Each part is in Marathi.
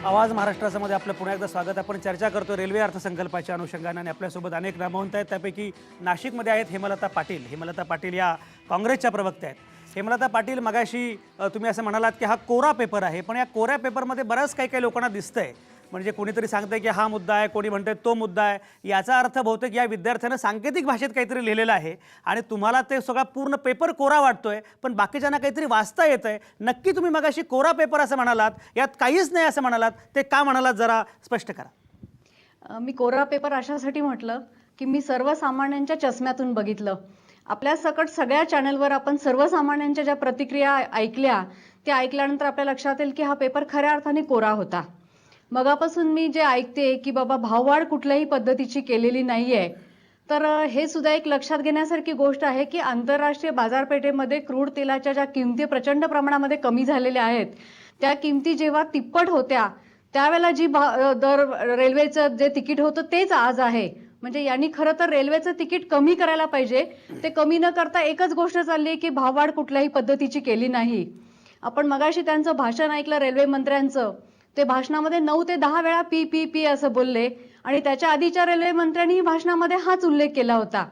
आवाज महाराष्ट्रामध्ये आपलं पुन्हा एकदा स्वागत. आपण चर्चा करतो रेल्वे अर्थसंकल्पाच्या अनुषंगाने आणि आपल्यासोबत अनेक नामवंत आहेत. त्यापैकी नाशिकमध्ये आहेत हेमलता पाटील. हेमलता पाटील या काँग्रेसच्या प्रवक्त्या आहेत. हेमलता पाटील, मगाशी तुम्ही असं म्हणालात की हा कोरा पेपर आहे, पण या कोऱ्या पेपरमध्ये बरंच काही काही लोकांना दिसतंय. म्हणजे कोणीतरी सांगतंय की हा मुद्दा आहे, कोणी म्हणतंय तो मुद्दा आहे. याचा अर्थ बहुतेक या विद्यार्थ्यानं सांकेतिक भाषेत काहीतरी लिहिलेलं आहे आणि तुम्हाला ते सगळा पूर्ण पेपर कोरा वाटतोय, पण बाकीच्यांना काहीतरी वाचता येतंय. नक्की तुम्ही मगाशी कोरा पेपर असं म्हणालात, यात काहीच नाही असं म्हणालात, ते का म्हणालात जरा स्पष्ट करा. मी कोरा पेपर अशासाठी म्हटलं की मी सर्वसामान्यांच्या चष्म्यातून बघितलं. आपल्या सकट सगळ्या चॅनलवर आपण सर्वसामान्यांच्या ज्या प्रतिक्रिया ऐकल्या त्या ऐकल्यानंतर आपल्या लक्षात येईल की हा पेपर खऱ्या अर्थाने कोरा होता. मगापासून मी जे ऐकते की बाबा भाववाढ कुठल्याही पद्धतीची केलेली नाहीये, तर हे सुद्धा एक लक्षात घेण्यासारखी गोष्ट आहे की आंतरराष्ट्रीय बाजारपेठेमध्ये क्रूड तेलाच्या ज्या किमती प्रचंड प्रमाणामध्ये कमी झालेल्या आहेत, त्या किमती जेव्हा तिप्पट होत्या त्यावेळेला जी दर रेल्वेचं जे तिकीट होतं तेच आज आहे. म्हणजे यांनी खरं तर रेल्वेचं तिकीट कमी करायला पाहिजे. ते कमी न करता एकच गोष्ट चालली की भाववाढ कुठल्याही पद्धतीची केली नाही. आपण मगाशी त्यांचं भाषण ऐकलं रेल्वे मंत्र्यांचं. ते भाषणामध्ये 9 ते 10 वेळा पी पी पी असं बोलले आणि त्याच्या आधीच्या रेल्वे मंत्र्यांनी भाषणामध्ये हाच उल्लेख केला होता.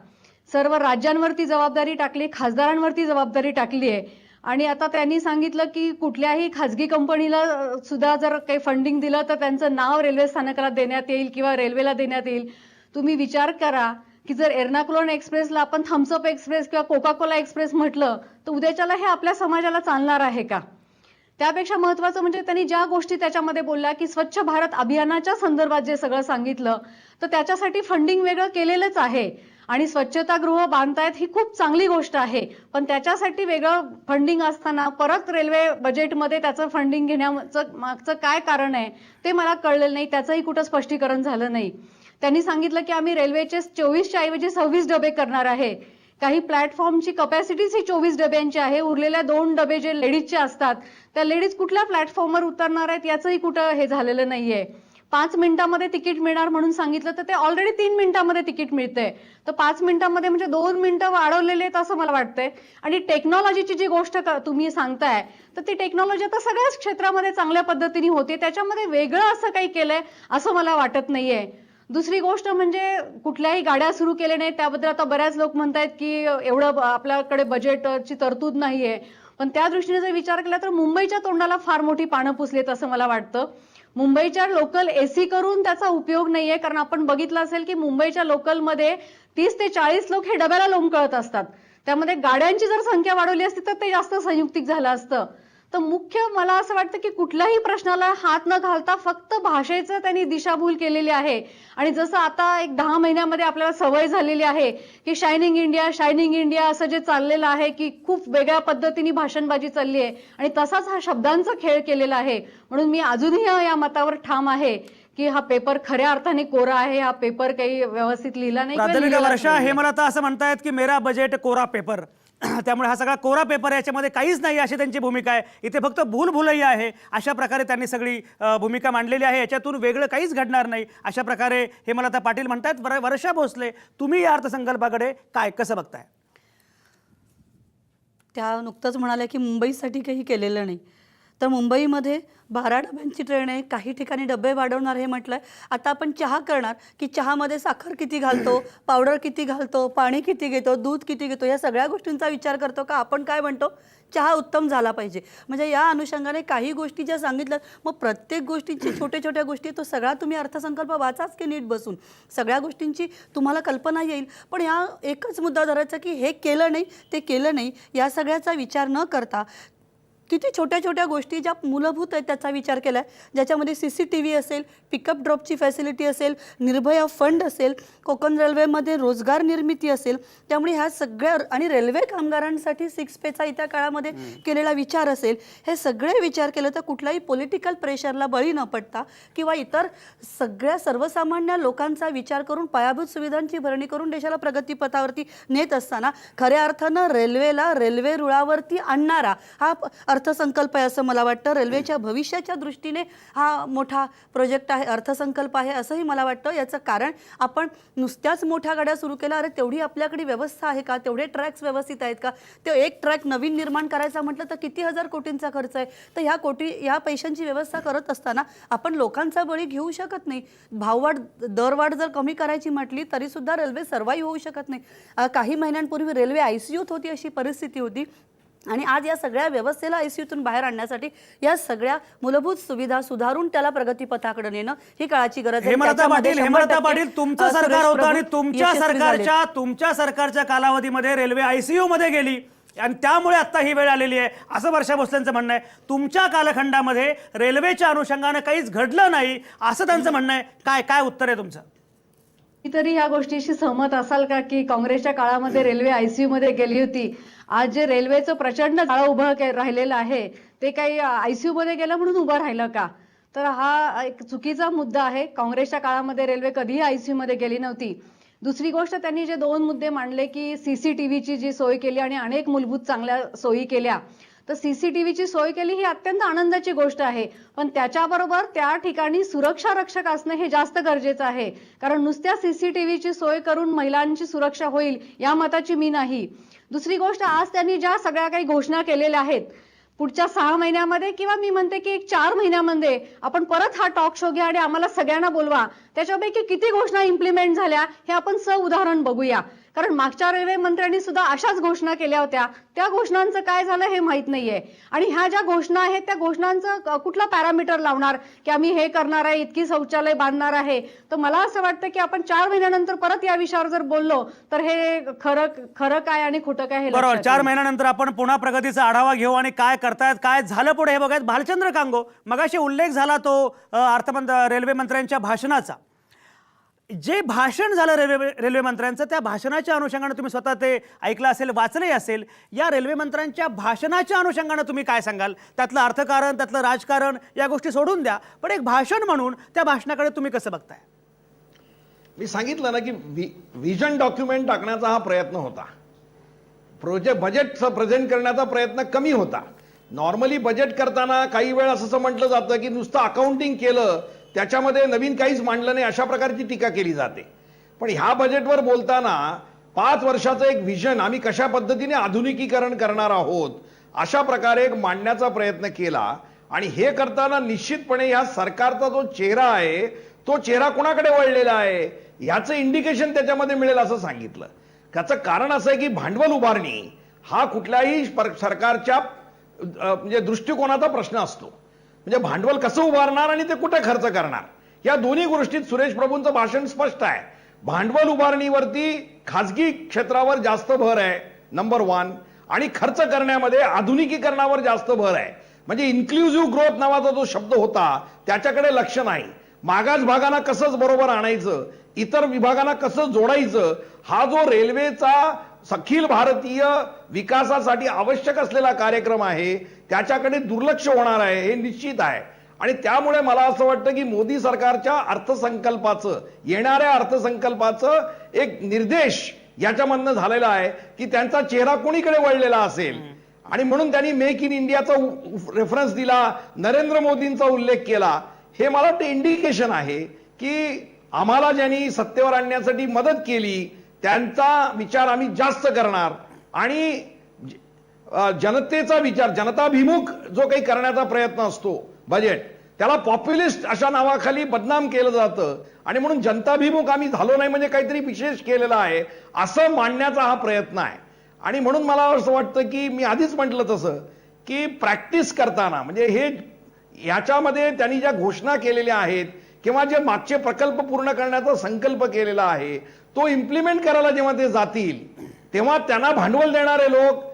सर्व राज्यांवरती जबाबदारी टाकली, खासदारांवरती जबाबदारी टाकली आहे आणि आता त्यांनी सांगितलं की कुठल्याही खाजगी कंपनीला सुद्धा जर काही फंडिंग दिलं तर त्यांचं नाव रेल्वे स्थानकाला देण्यात येईल किंवा रेल्वेला देण्यात येईल. तुम्ही विचार करा की जर एर्नाकुलम एक्सप्रेसला आपण थम्सअप एक्सप्रेस किंवा कोका कोला एक्सप्रेस म्हटलं तर उद्याच्याला हे आपल्या समाजाला चालणार आहे का? त्यापेक्षा महत्वाचं म्हणजे त्यांनी ज्या गोष्टी त्याच्यामध्ये बोलल्या की स्वच्छ भारत अभियानाच्या संदर्भात जे सगळं सांगितलं, तर त्याच्यासाठी फंडिंग वेगळं केलेलंच आहे आणि स्वच्छतागृह बांधतायत ही खूप चांगली गोष्ट आहे, पण त्याच्यासाठी वेगळं फंडिंग असताना परत रेल्वे बजेटमध्ये त्याचं फंडिंग घेण्याचं मागचं काय कारण आहे ते मला कळलेलं नाही. त्याचंही कुठं स्पष्टीकरण झालं नाही. त्यांनी सांगितलं की आम्ही रेल्वेचे 24च्या ऐवजी 26 डबे करणार आहे. काही प्लॅटफॉर्मची कपॅसिटीच ही 24 डब्यांची आहे. उरलेल्या 2 डबे जे लेडीजचे असतात त्या लेडीज कुठल्या प्लॅटफॉर्मवर उतरणार आहेत याचंही कुठं हे झालेलं नाहीये. 5 मिनिटांमध्ये तिकीट मिळणार म्हणून सांगितलं तर ते ऑलरेडी 3 मिनिटांमध्ये तिकीट मिळतंय. तर 5 मिनिटांमध्ये म्हणजे 2 मिनिटं वाढवलेले आहेत असं मला वाटतंय. आणि टेक्नॉलॉजीची जी गोष्ट तुम्ही सांगताय तर ती टेक्नॉलॉजी आता सगळ्याच क्षेत्रामध्ये चांगल्या पद्धतीने होते. त्याच्यामध्ये वेगळं असं काही केलंय असं मला वाटत नाहीये. दुसरी गोष्ट म्हणजे कुठल्याही गाड्या सुरू केल्या नाहीत त्याबद्दल आता बऱ्याच लोक म्हणतायत की एवढं आपल्याकडे बजेटची तरतूद नाहीये, पण त्या दृष्टीने जर विचार केला तर मुंबईच्या तोंडाला फार मोठी पानं पुसलीत असं मला वाटतं. मुंबईच्या लोकल एसी करून त्याचा उपयोग नाहीये, कारण आपण बघितलं असेल की मुंबईच्या लोकलमध्ये 30 ते 40 लोक हे डब्याला लोंबकळत असतात. त्यामध्ये गाड्यांची जर संख्या वाढवली असती तर ते जास्त संयुक्तिक झालं असतं. तर मुख्य मला असं वाटतं की कुठल्याही प्रश्नाला हात न घालता फक्त भाषेचं त्यांनी दिशाभूल केलेली आहे. आणि जसं आता एक 10 महिन्यामध्ये आपल्याला सवय झालेली आहे की शायनिंग इंडिया असं जे चाललेलं आहे की खूप वेगळ्या पद्धतीने भाषणबाजी चालली आहे आणि तसाच हा शब्दांचा खेळ केलेला आहे. म्हणून मी अजूनही या मतावर ठाम आहे की हा पेपर खऱ्या अर्थाने कोरा आहे. हा पेपर काही व्यवस्थित लिहिला नाही. प्राथमिक वर्षा, हेमलता असं म्हणतायत की मेरा बजेट कोरा पेपर, त्यामुळे हा सगळा कोरा पेपर आहे, याच्यामध्ये काहीच नाही अशी त्यांची भूमिका आहे. इथे फक्त भूलभुलैया आहे अशा प्रकारे त्यांनी सगळी भूमिका मांडलेली आहे. याच्यातून वेगळं काहीच घडणार नाही अशा प्रकारे हेमलता पाटील म्हणतायत. वर्षा भोसले, तुम्ही या अर्थसंकल्पाकडे कसं बघताय? त्या नुकतंच म्हणाल्या की मुंबईसाठी काही केलेलं नाही. तर मुंबईमध्ये 12 डब्यांची ट्रेन आहे, काही ठिकाणी डबे वाढवणार हे म्हटलंय. आता आपण चहा करणार की चहामध्ये साखर किती घालतो, पावडर किती घालतो, पाणी किती घेतो, दूध किती घेतो, या सगळ्या गोष्टींचा विचार करतो का? आपण काय म्हणतो, चहा उत्तम झाला पाहिजे. म्हणजे या अनुषंगाने काही गोष्टी ज्या सांगितलं, मग प्रत्येक गोष्टींची छोट्या छोट्या गोष्टी तो सगळा तुम्ही अर्थसंकल्प वाचाच की नीट बसून सगळ्या गोष्टींची तुम्हाला कल्पना येईल. पण या एकच मुद्दा धरायचा की हे केलं नाही ते केलं नाही या सगळ्याचा विचार न करता किती छोट्या छोट्या गोष्टी ज्या मूलभूत आहेत त्याचा विचार केला आहे, ज्याच्यामध्ये CCTV असेल, पिकअप ड्रॉपची फॅसिलिटी असेल, निर्भया फंड असेल, कोकण रेल्वेमध्ये रोजगार निर्मिती असेल. त्यामुळे ह्या सगळ्या आणि रेल्वे कामगारांसाठी 6 पेचा येत्या काळामध्ये केलेला विचार असेल, हे सगळे विचार केले तर कुठलाही पॉलिटिकल प्रेशरला बळी न पडता किंवा इतर सगळ्या सर्वसामान्य लोकांचा विचार करून पायाभूत सुविधांची भरणी करून देशाला प्रगतीपथावरती नेत असताना खऱ्या अर्थानं रेल्वेला रेल्वे रुळावरती आणणारा हा अर्थसंकल्प आहे असं मला वाटतं. रेल्वेच्या भविष्याच्या दृष्टीने हा मोठा प्रोजेक्ट आहे, अर्थसंकल्प आहे असंही मला वाटतं. याचं कारण आपण नुसत्याच मोठ्या गाड्या सुरू केल्या, अरे तेवढी आपल्याकडे व्यवस्था आहे का, तेवढे ट्रॅक्स व्यवस्थित आहेत का, ते एक ट्रॅक नवीन निर्माण करायचा म्हटलं तर किती हजार कोटींचा खर्च आहे. तर ह्या पैशांची व्यवस्था करत असताना आपण लोकांचा बळी घेऊ शकत नाही. भाववाढ दरवाढ जर कमी करायची म्हटली तरी सुद्धा रेल्वे सर्वाईव्ह होऊ शकत नाही. काही महिन्यांपूर्वी रेल्वे ICUत होती अशी परिस्थिती होती आणि आज या सगळ्या व्यवस्थेला ICUतून बाहेर आणण्यासाठी या सगळ्या मूलभूत सुविधा सुधारून त्याला प्रगतीपथाकडे नेणं ही काळाची गरज आहे. हेमलता त्याच्यामध्ये पाटील 100% तुमचं सरकार सुरेश होतं आणि प्रभू यशस्वी झाले. तुमच्या सरकारच्या कालावधीमध्ये रेल्वे ICU मध्ये गेली आणि त्यामुळे आता ही वेळ आलेली आहे असं वर्षा भोसलेंचं म्हणणं आहे. तुमच्या कालखंडामध्ये रेल्वेच्या अनुषंगाने काहीच घडलं नाही असं त्यांचं म्हणणं आहे. काय काय उत्तर आहे तुमचं? तरी या गोष्टीशी सहमत असाल का की काँग्रेसच्या काळामध्ये रेल्वे ICU मध्ये गेली होती? आज जे रेल्वेचं प्रचंड जाळं उभं राहिलेलं आहे ते काही ICU मध्ये गेलं म्हणून उभं राहिलं का? तर हा एक चुकीचा मुद्दा आहे. काँग्रेसच्या काळामध्ये रेल्वे कधीही ICU मध्ये गेली नव्हती. दुसरी गोष्ट, त्यांनी जे 2 मुद्दे मांडले की CCTVची जी सोय केली आणि अनेक मूलभूत चांगल्या सोयी केल्या, तर CCTVची सोय केली ही अत्यंत आनंदाची गोष्ट आहे. पण त्याच्याबरोबर त्या ठिकाणी सुरक्षा रक्षक असणं हे जास्त गरजेचं आहे. कारण नुसत्या CCTVची सोय करून महिलांची सुरक्षा होईल या मताची मी नाही. दुसरी गोष्ट, आज त्यांनी ज्या सगळ्या काही घोषणा केलेल्या आहेत पुढच्या 6 महिन्यामध्ये किंवा मी म्हणते की 4 महिन्यामध्ये आपण परत हा टॉक शो घ्या आणि आम्हाला सगळ्यांना बोलवा. त्याच्यापैकी किती घोषणा इम्प्लिमेंट झाल्या हे आपण उदाहरण बघूया. कारण मागच्या रेल्वे मंत्र्यांनी सुद्धा अशाच घोषणा केल्या होत्या. त्या घोषणांचं काय झालं हे माहित नाहीये. आणि ह्या ज्या घोषणा आहेत त्या घोषणांचं कुठला पॅरामीटर लावणार की आम्ही हे करणार आहे, इतकी शौचालय बांधणार आहे. तर मला असं वाटतं की आपण 4 महिन्यानंतर परत या विषयावर जर बोललो तर हे खरं काय आणि खोटं काय हे बरोबर. लक्षात 4 येईल. महिन्यानंतर आपण पुन्हा प्रगतीचा आढावा घेऊ आणि काय करतायत, काय झालं पुढे हे बघायत. भालचंद्र कांगो, मगाशी उल्लेख झाला तो रेल्वे मंत्र्यांच्या भाषणाचा. जे भाषण झालं रेल्वे मंत्र्यांचं, त्या भाषणाच्या अनुषंगाने तुम्ही स्वतः ते ऐकलं असेल, वाचलंही असेल. या रेल्वे मंत्र्यांच्या भाषणाच्या अनुषंगाने तुम्ही काय सांगाल? त्यातलं अर्थकारण, त्यातलं राजकारण या गोष्टी सोडून द्या, पण एक भाषण म्हणून त्या भाषणाकडे तुम्ही कसं बघताय? मी सांगितलं ना की व्हिजन डॉक्युमेंट टाकण्याचा हा प्रयत्न होता. बजेट प्रेझेंट करण्याचा प्रयत्न कमी होता. नॉर्मली बजेट करताना काही वेळ असं म्हटलं जातं की नुसतं अकाउंटिंग केलं, त्याच्यामध्ये नवीन काहीच मांडलं नाही, अशा प्रकारची टीका केली जाते. पण ह्या बजेटवर बोलताना 5 वर्षाचं एक व्हिजन, आम्ही कशा पद्धतीने आधुनिकीकरण करणार आहोत अशा प्रकारे एक मांडण्याचा प्रयत्न केला. आणि हे करताना निश्चितपणे ह्या सरकारचा जो चेहरा आहे तो चेहरा कुणाकडे वळलेला आहे याचं इंडिकेशन त्याच्यामध्ये मिळेल असं सांगितलं. त्याचं कारण असं आहे की भांडवल उभारणी हा कुठल्याही सरकारच्या म्हणजे दृष्टिकोनाचा प्रश्न असतो. म्हणजे भांडवल कसं उभारणार आणि ते कुठे खर्च करणार, या दोन्ही गोष्टीत सुरेश प्रभूंचं भाषण स्पष्ट आहे. भांडवल उभारणीवरती खाजगी क्षेत्रावर जास्त भर आहे नंबर 1, आणि खर्च करण्यामध्ये आधुनिकीकरणावर जास्त भर आहे. म्हणजे इन्क्लुझिव्ह ग्रोथ नावाचा जो शब्द होता त्याच्याकडे लक्ष नाही. मागास भागांना कसंच बरोबर आणायचं, इतर विभागांना कसं जोडायचं, हा जो रेल्वेचा अखिल भारतीय विकासासाठी आवश्यक असलेला कार्यक्रम आहे त्याच्याकडे दुर्लक्ष होणार आहे हे निश्चित आहे. आणि त्यामुळे मला असं वाटतं की मोदी सरकारच्या अर्थसंकल्पाचं, येणाऱ्या अर्थसंकल्पाचं एक निर्देश याच्यामधनं झालेला आहे की त्यांचा चेहरा कोणीकडे वळलेला असेल. आणि म्हणून त्यांनी मेक इन इंडियाचा रेफरन्स दिला, नरेंद्र मोदींचा उल्लेख केला. हे मला वाटतं इंडिकेशन आहे की आम्हाला ज्यांनी सत्तेवर आणण्यासाठी मदत केली त्यांचा विचार आम्ही जास्त करणार आणि जनतेचा विचार, जनताभिमुख जो काही करण्याचा प्रयत्न असतो बजेट, त्याला पॉप्युलिस्ट अशा नावाखाली बदनाम केलं जातं. आणि म्हणून जनताभिमुख आम्ही झालो नाही म्हणजे काहीतरी विशेष केलेलं आहे असं मांडण्याचा हा प्रयत्न आहे. आणि म्हणून मला असं वाटतं की मी आधीच म्हटलं तसं की प्रॅक्टिस करताना म्हणजे हे याच्यामध्ये त्यांनी ज्या घोषणा केलेल्या आहेत किंवा जे मागचे प्रकल्प पूर्ण करण्याचा संकल्प केलेला आहे तो इम्प्लिमेंट करायला जेव्हा ते जातील तेव्हा त्यांना भांडवल देणारे लोक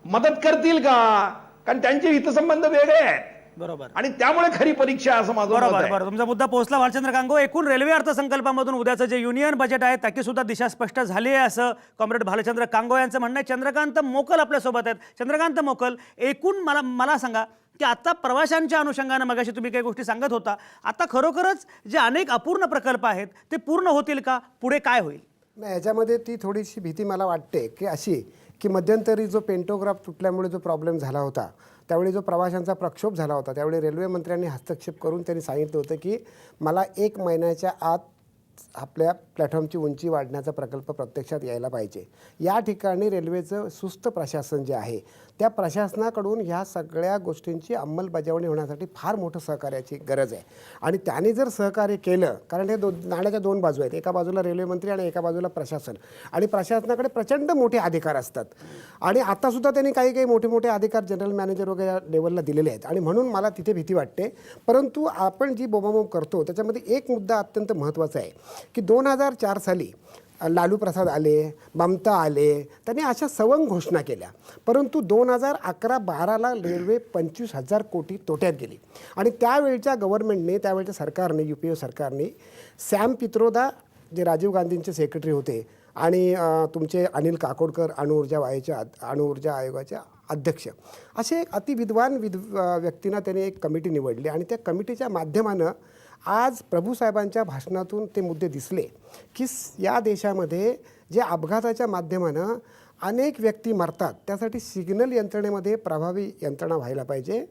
मदत करतील का? कारण त्यांचे हितसंबंध वेगळे आहेत. बरोबर. आणि त्यामुळे खरी परीक्षा असं माझं मत आहे. बरोबर. तुमचा मुद्दा पोहोचला भालचंद्र कांगो. एकूण रेल्वे अर्थसंकल्पामधून उद्याचं जे युनियन बजेट आहे त्याची सुद्धा दिशा स्पष्ट झाली आहे असं कॉम्रेड भालचंद्र कांगो यांचं म्हणणं आहे. चंद्रकांत मोकल आपल्यासोबत आहेत. चंद्रकांत मोकल, एकूण मला सांगा की आता प्रवाशांच्या अनुषंगानं मगाशी तुम्ही काही गोष्टी सांगत होता, आता खरोखरच जे अनेक अपूर्ण प्रकल्प आहेत ते पूर्ण होतील का? पुढे काय होईल? याच्यामध्ये ती थोडीशी भीती मला वाटते की अशी की मध्यंतरी जो पेंटोग्राफ तुटल्यामुळे जो प्रॉब्लेम झाला होता, त्यावेळी जो प्रवाशांचा प्रक्षोभ झाला होता, त्यावेळी रेल्वे मंत्र्यांनी हस्तक्षेप करून त्यांनी सांगितलं होतं की मला 1 महिन्याच्या आत आपल्या प्लॅटफॉर्मची उंची वाढण्याचा प्रकल्प प्रत्यक्षात यायला पाहिजे. या ठिकाणी रेल्वेचं सुस्त प्रशासन जे आहे त्या प्रशासनाकडून ह्या सगळ्या गोष्टींची अंमलबजावणी होण्यासाठी फार मोठं सहकार्याची गरज आहे. आणि त्याने जर सहकार्य केलं, कारण हे नाण्याच्या 2 बाजू आहेत, एका बाजूला रेल्वे मंत्री आणि एका बाजूला प्रशासन, आणि प्रशासनाकडे प्रचंड मोठे अधिकार असतात. आणि आतासुद्धा त्यांनी काही काही मोठे मोठे अधिकार जनरल मॅनेजर वगैरे लेवलला दिलेले आहेत. आणि म्हणून मला तिथे भीती वाटते. परंतु आपण जी बोंबाबोंब करतो त्याच्यामध्ये एक मुद्दा अत्यंत महत्त्वाचा आहे की 2004 साली लालू प्रसाद आले, ममता आले, त्यांनी अशा सवंग घोषणा केल्या. परंतु 2011-12ला रेल्वे 25,000 कोटी तोट्यात गेली. आणि त्यावेळच्या गव्हर्नमेंटने, त्यावेळच्या सरकारने, UPA सरकारने सॅम पित्रोदा जे राजीव गांधींचे सेक्रेटरी होते आणि तुमचे अनिल काकोडकर अणुऊर्जा आयोगाचे अध्यक्ष, असे एक अतिविद्वान व्यक्तींना त्यांनी एक कमिटी निवडली. आणि त्या कमिटीच्या माध्यमानं आज प्रभूसाहेबांच्या भाषणातून ते मुद्दे दिसले की या देशामध्ये जे अपघाताच्या माध्यमानं अनेक व्यक्ती मरतात, त्यासाठी सिग्नल यंत्रणेमध्ये प्रभावी यंत्रणा व्हायला पाहिजे.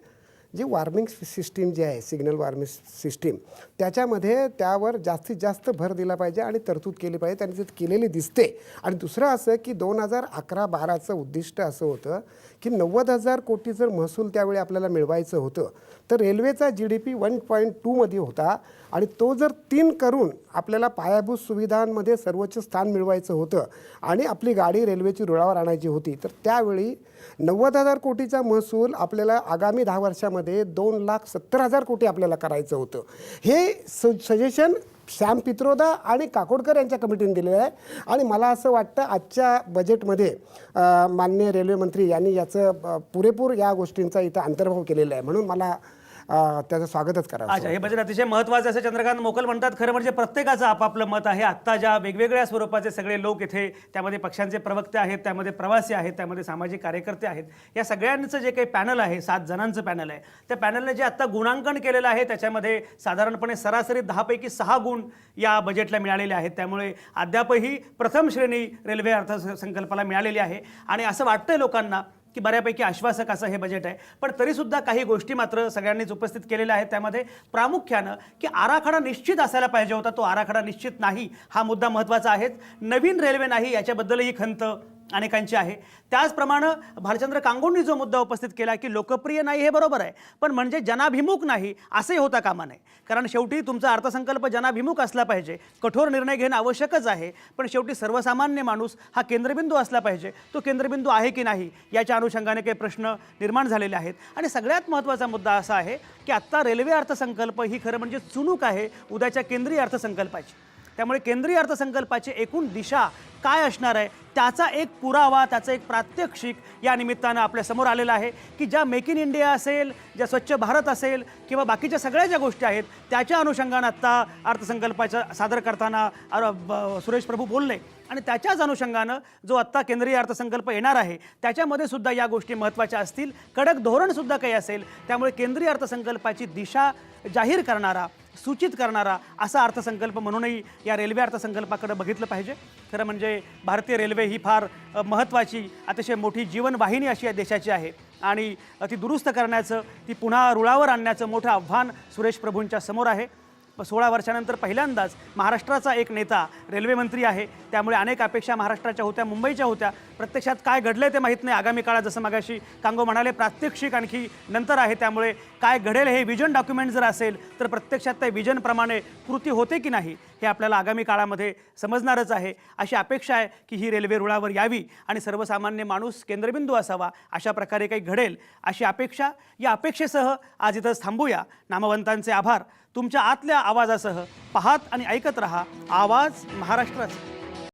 जी वॉर्मिंग सिस्टीम जी आहे, सिग्नल वॉर्मिंग सिस्टीम, त्याच्यामध्ये त्यावर जास्तीत जास्त भर दिला पाहिजे आणि तरतूद केली पाहिजे. त्यांनी ते केलेली दिसते. आणि दुसरं असं की 2011-12चं उद्दिष्ट असं होतं की 90,000 कोटी जर महसूल त्यावेळी आपल्याला मिळवायचं होतं तर रेल्वेचा GDP 1.2 होता. आणि तो जर 3 करून आपल्याला पायाभूत सुविधांमध्ये सर्वोच्च स्थान मिळवायचं होतं आणि आपली गाडी रेल्वेची रुळावर आणायची होती, तर त्यावेळी 90,000 कोटीचा महसूल आपल्याला आगामी 10 वर्षामध्ये 2,70,000 कोटी आपल्याला करायचं होतं. हे सजेशन सॅम पित्रोदा आणि काकोडकर यांच्या कमिटीने दिलेलं आहे. आणि मला असं वाटतं आजच्या बजेटमध्ये माननीय रेल्वे मंत्री यांनी याचं पुरेपूर या गोष्टींचा इथं अंतर्भाव केलेला आहे. म्हणून मला त्याचं स्वागतच करावं. अच्छा, हे बजेट अतिशय महत्त्वाचं असं चंद्रकांत मोकल म्हणतात. खरं म्हणजे प्रत्येकाचं आपापलं मत आहे. आत्ता ज्या वेगवेगळ्या स्वरूपाचे सगळे लोक इथे, त्यामध्ये पक्षांचे प्रवक्ते आहेत, त्यामध्ये प्रवासी आहेत, त्यामध्ये सामाजिक कार्यकर्ते आहेत, या सगळ्यांचं जे काही पॅनल आहे, 7 जणांचं पॅनल आहे, त्या पॅनलने जे आत्ता गुणांकन केलेलं आहे त्याच्यामध्ये साधारणपणे सरासरी 10 पैकी 6 गुण या बजेटला मिळालेले आहेत. त्यामुळे अद्यापही प्रथम श्रेणी रेल्वे अर्थसंकल्पाला मिळालेली आहे. आणि असं वाटतंय लोकांना की बऱ्यापैकी आश्वासक असं हे बजेट आहे. पण तरीसुद्धा काही गोष्टी मात्र सगळ्यांनीच उपस्थित केलेल्या आहेत. त्यामध्ये प्रामुख्यानं की आराखडा निश्चित असायला पाहिजे होता, तो आराखडा निश्चित नाही, हा मुद्दा महत्त्वाचा आहे. नवीन रेल्वे नाही याच्याबद्दलही खंत अनेकांची आहे. त्याचप्रमाणे भालचंद्र कांगोंनी जो मुद्दा उपस्थित केला की लोकप्रिय नाही, हे बरोबर आहे, पण म्हणजे जनाभिमुख नाही असंही होता कामा नये. कारण शेवटी तुमचा अर्थसंकल्प जनाभिमुख असला पाहिजे, कठोर निर्णय घेणं आवश्यकच आहे, पण शेवटी सर्वसामान्य माणूस हा केंद्रबिंदू असला पाहिजे. तो केंद्रबिंदू आहे की नाही याच्या अनुषंगाने काही प्रश्न निर्माण झालेले आहेत. आणि सगळ्यात महत्त्वाचा मुद्दा असा आहे की आत्ता रेल्वे अर्थसंकल्प ही खरं म्हणजे चुणूक आहे उद्याच्या केंद्रीय अर्थसंकल्पाची. त्यामुळे केंद्रीय अर्थसंकल्पाची एकूण दिशा काय असणार आहे त्याचा एक पुरावा, त्याचं एक प्रात्यक्षिक या निमित्तानं आपल्यासमोर आलेलं आहे की ज्या मेक इन इंडिया असेल, ज्या स्वच्छ भारत असेल किंवा बाकीच्या सगळ्या ज्या गोष्टी आहेत त्याच्या अनुषंगानं आत्ता अर्थसंकल्पाचं सादर करताना सुरेश प्रभू बोलले. आणि त्याच्याच अनुषंगानं जो आत्ता केंद्रीय अर्थसंकल्प येणार आहे त्याच्यामध्ये सुद्धा या गोष्टी महत्त्वाच्या असतील. कडक धोरणसुद्धा काही असेल. त्यामुळे केंद्रीय अर्थसंकल्पाची दिशा जाहीर करणारा, सूचित करणारा असा अर्थसंकल्प म्हणूनही या रेल्वे अर्थसंकल्पाकडे बघितलं पाहिजे. खरं म्हणजे भारतीय रेल्वे ही फार महत्त्वाची, अतिशय मोठी जीवनवाहिनी अशी या देशाची आहे. आणि ती दुरुस्त करण्याचं, ती पुन्हा रुळावर आणण्याचं मोठं आव्हान सुरेश प्रभूंच्या समोर आहे. 16 वर्षानंतर पहिल्यांदाच महाराष्ट्राचा एक नेता रेल्वे मंत्री आहे. त्यामुळे अनेक अपेक्षा महाराष्ट्राच्या होत्या, मुंबईच्या होत्या. प्रत्यक्षात काय घडले ते माहीत नाही. आगामी काळात जसं मगाशी कांगो म्हणाले प्रात्यक्षिक आणखी नंतर आहे. त्यामुळे काय घडेल हे विजन डॉक्युमेंट जर असेल तर प्रत्यक्षात त्या विजनप्रमाणे कृती होते की नाही हे आपल्याला आगामी काळामध्ये समजणारच आहे. अशी अपेक्षा आहे की ही रेल्वे रुळावर यावी आणि सर्वसामान्य माणूस केंद्रबिंदू असावा, अशा प्रकारे काही घडेल अशी अपेक्षा. या अपेक्षेसह आज इथंच थांबूया. नामवंतांचे आभार. तुमच्या आतल्या आवाजासह पाहत आणि ऐकत रहा आवाज महाराष्ट्राचा.